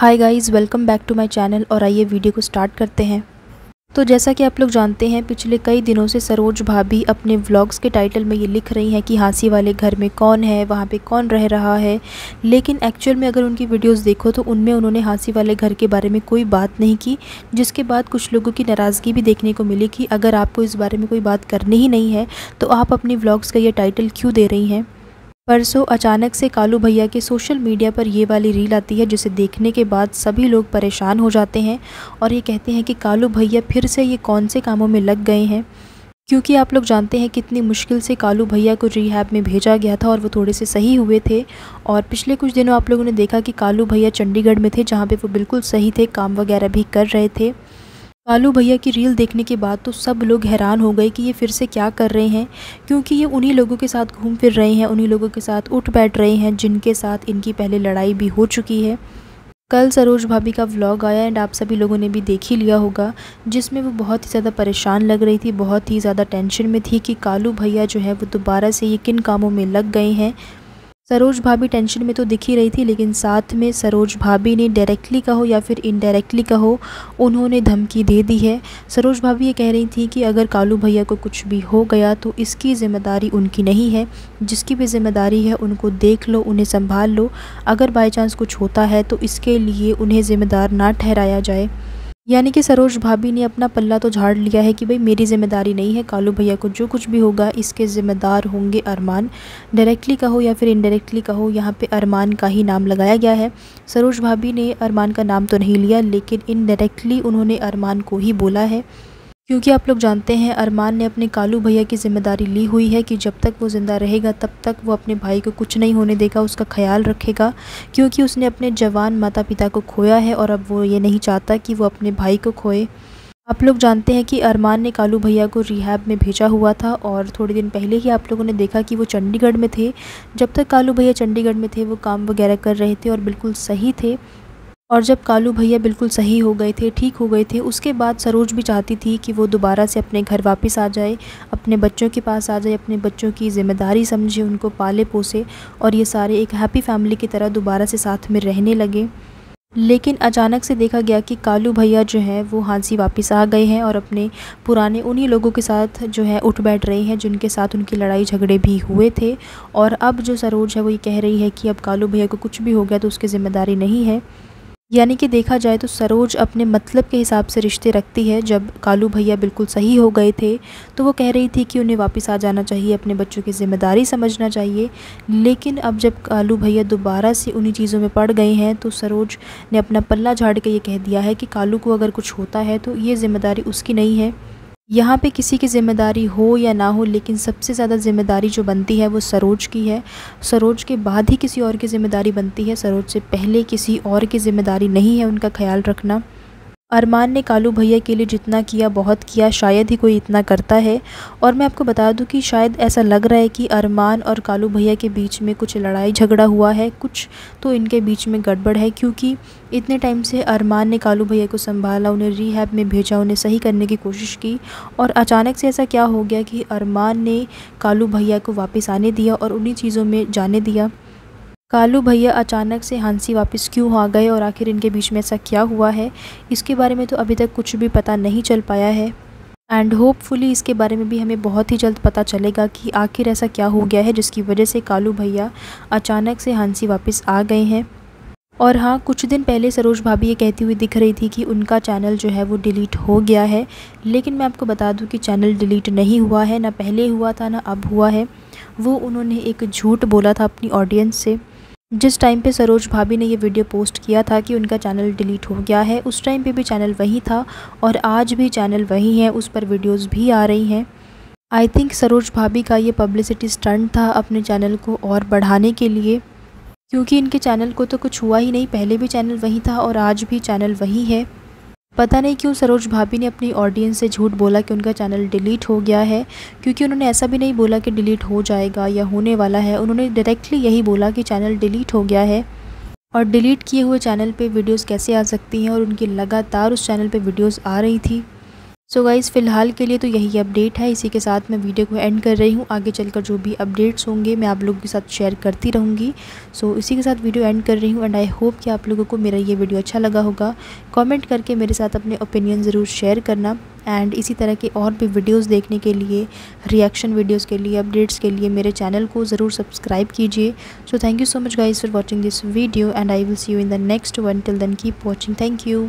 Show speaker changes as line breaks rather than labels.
Hi guys, welcome back to my channel. और आइए video को स्टार्ट करते हैं। तो जैसा कि आप लोग जानते हैं, पिछले कई दिनों से सरोज भाभी अपने व्लॉग्स के टाइटल में ये लिख रही हैं कि हाँसी वाले घर में कौन है, वहाँ पे कौन रह रहा है। लेकिन एक्चुअल में अगर उनकी वीडियोस देखो तो उनमें उन्होंने हाँसी वाले घर के बारे में कोई बात नहीं की, जिसके बाद कुछ लोगों की नाराज़गी भी देखने को मिली कि अगर आपको इस बारे में कोई बात करनी ही नहीं है तो आप अपनी व्लॉग्स का ये टाइटल क्यों दे रही हैं। परसों अचानक से कालू भैया के सोशल मीडिया पर ये वाली रील आती है, जिसे देखने के बाद सभी लोग परेशान हो जाते हैं और ये कहते हैं कि कालू भैया फिर से ये कौन से कामों में लग गए हैं। क्योंकि आप लोग जानते हैं कितनी मुश्किल से कालू भैया को रिहैब में भेजा गया था और वो थोड़े से सही हुए थे। और पिछले कुछ दिनों आप लोगों ने देखा कि कालू भैया चंडीगढ़ में थे, जहाँ पे वो बिल्कुल सही थे, काम वगैरह भी कर रहे थे। कालू भैया की रील देखने के बाद तो सब लोग हैरान हो गए कि ये फिर से क्या कर रहे हैं, क्योंकि ये उन्हीं लोगों के साथ घूम फिर रहे हैं, उन्हीं लोगों के साथ उठ बैठ रहे हैं जिनके साथ इनकी पहले लड़ाई भी हो चुकी है। कल सरोज भाभी का व्लॉग आया एंड आप सभी लोगों ने भी देख ही लिया होगा, जिसमें वो बहुत ही ज़्यादा परेशान लग रही थी, बहुत ही ज़्यादा टेंशन में थी कि कालू भैया जो है वो दोबारा से ये किन कामों में लग गए हैं। सरोज भाभी टेंशन में तो दिख ही रही थी, लेकिन साथ में सरोज भाभी ने डायरेक्टली कहो या फिर इनडायरेक्टली कहो, उन्होंने धमकी दे दी है। सरोज भाभी ये कह रही थी कि अगर कालू भैया को कुछ भी हो गया तो इसकी ज़िम्मेदारी उनकी नहीं है, जिसकी भी ज़िम्मेदारी है उनको देख लो, उन्हें संभाल लो। अगर बाई चांस कुछ होता है तो इसके लिए उन्हें ज़िम्मेदार ना ठहराया जाए। यानी कि सरोज भाभी ने अपना पल्ला तो झाड़ लिया है कि भाई मेरी ज़िम्मेदारी नहीं है, कालू भैया को जो कुछ भी होगा इसके ज़िम्मेदार होंगे अरमान। डायरेक्टली कहो या फिर इनडायरेक्टली कहो, यहाँ पे अरमान का ही नाम लगाया गया है। सरोज भाभी ने अरमान का नाम तो नहीं लिया, लेकिन इनडायरेक्टली उन्होंने अरमान को ही बोला है, क्योंकि आप लोग जानते हैं अरमान ने अपने कालू भैया की ज़िम्मेदारी ली हुई है कि जब तक वो ज़िंदा रहेगा तब तक वो अपने भाई को कुछ नहीं होने देगा, उसका ख्याल रखेगा, क्योंकि उसने अपने जवान माता पिता को खोया है और अब वो ये नहीं चाहता कि वो अपने भाई को खोए। आप लोग जानते हैं कि अरमान ने कालू भैया को रिहैब में भेजा हुआ था और थोड़े दिन पहले ही आप लोगों ने देखा कि वो चंडीगढ़ में थे। जब तक कालू भैया चंडीगढ़ में थे वो काम वगैरह कर रहे थे और बिल्कुल सही थे। और जब कालू भैया बिल्कुल सही हो गए थे, ठीक हो गए थे, उसके बाद सरोज भी चाहती थी कि वो दोबारा से अपने घर वापस आ जाए, अपने बच्चों के पास आ जाए, अपने बच्चों की ज़िम्मेदारी समझे, उनको पाले पोसे और ये सारे एक हैप्पी फैमिली की तरह दोबारा से साथ में रहने लगे। लेकिन अचानक से देखा गया कि कालू भैया जो हैं वो हाँसी वापस आ गए हैं और अपने पुराने उन्हीं लोगों के साथ जो है उठ बैठ रहे हैं जिनके साथ उनकी लड़ाई झगड़े भी हुए थे। और अब जो सरोज है वो ये कह रही है कि अब कालू भैया को कुछ भी हो गया तो उसकी ज़िम्मेदारी नहीं है। यानी कि देखा जाए तो सरोज अपने मतलब के हिसाब से रिश्ते रखती है। जब कालू भैया बिल्कुल सही हो गए थे तो वो कह रही थी कि उन्हें वापस आ जाना चाहिए, अपने बच्चों की ज़िम्मेदारी समझना चाहिए। लेकिन अब जब कालू भैया दोबारा से उन्हीं चीज़ों में पड़ गए हैं तो सरोज ने अपना पल्ला झाड़ के ये कह दिया है कि कालू को अगर कुछ होता है तो ये ज़िम्मेदारी उसकी नहीं है। यहाँ पे किसी की ज़िम्मेदारी हो या ना हो, लेकिन सबसे ज़्यादा ज़िम्मेदारी जो बनती है वो सरोज की है। सरोज के बाद ही किसी और की ज़िम्मेदारी बनती है, सरोज से पहले किसी और की ज़िम्मेदारी नहीं है उनका ख्याल रखना। अरमान ने कालू भैया के लिए जितना किया बहुत किया, शायद ही कोई इतना करता है। और मैं आपको बता दूं कि शायद ऐसा लग रहा है कि अरमान और कालू भैया के बीच में कुछ लड़ाई झगड़ा हुआ है, कुछ तो इनके बीच में गड़बड़ है, क्योंकि इतने टाइम से अरमान ने कालू भैया को संभाला, उन्हें रिहैब में भेजा, उन्हें सही करने की कोशिश की। और अचानक से ऐसा क्या हो गया कि अरमान ने कालू भैया को वापस आने दिया और उन्हीं चीज़ों में जाने दिया। कालू भैया अचानक से हाँसी वापस क्यों आ गए और आखिर इनके बीच में ऐसा क्या हुआ है, इसके बारे में तो अभी तक कुछ भी पता नहीं चल पाया है। एंड होपफुली इसके बारे में भी हमें बहुत ही जल्द पता चलेगा कि आखिर ऐसा क्या हो गया है जिसकी वजह से कालू भैया अचानक से हाँसी वापस आ गए हैं। और हाँ, कुछ दिन पहले सरोज भाभी ये कहती हुई दिख रही थी कि उनका चैनल जो है वो डिलीट हो गया है, लेकिन मैं आपको बता दूं कि चैनल डिलीट नहीं हुआ है, ना पहले हुआ था ना अब हुआ है। वो उन्होंने एक झूठ बोला था अपनी ऑडियंस से। जिस टाइम पे सरोज भाभी ने ये वीडियो पोस्ट किया था कि उनका चैनल डिलीट हो गया है, उस टाइम पे भी चैनल वही था और आज भी चैनल वही है, उस पर वीडियोस भी आ रही हैं। आई थिंक सरोज भाभी का ये पब्लिसिटी स्टंट था अपने चैनल को और बढ़ाने के लिए, क्योंकि इनके चैनल को तो कुछ हुआ ही नहीं, पहले भी चैनल वही था और आज भी चैनल वही है। पता नहीं क्यों सरोज भाभी ने अपनी ऑडियंस से झूठ बोला कि उनका चैनल डिलीट हो गया है, क्योंकि उन्होंने ऐसा भी नहीं बोला कि डिलीट हो जाएगा या होने वाला है। उन्होंने डायरेक्टली यही बोला कि चैनल डिलीट हो गया है। और डिलीट किए हुए चैनल पे वीडियोस कैसे आ सकती हैं, और उनकी लगातार उस चैनल पे वीडियोस आ रही थी। सो गाइज़ फ़िलहाल के लिए तो यही अपडेट है। इसी के साथ मैं वीडियो को एंड कर रही हूँ। आगे चलकर जो भी अपडेट्स होंगे मैं आप लोगों के साथ शेयर करती रहूँगी। सो इसी के साथ वीडियो एंड कर रही हूँ एंड आई होप कि आप लोगों को मेरा ये वीडियो अच्छा लगा होगा। कमेंट करके मेरे साथ अपने ओपिनियन ज़रूर शेयर करना एंड इसी तरह के और भी वीडियोस देखने के लिए, रिएक्शन वीडियोस के लिए, अपडेट्स के लिए मेरे चैनल को ज़रूर सब्सक्राइब कीजिए। So thank you so much guys for watching this video and I will see you in the next one. Till then keep watching. Thank you.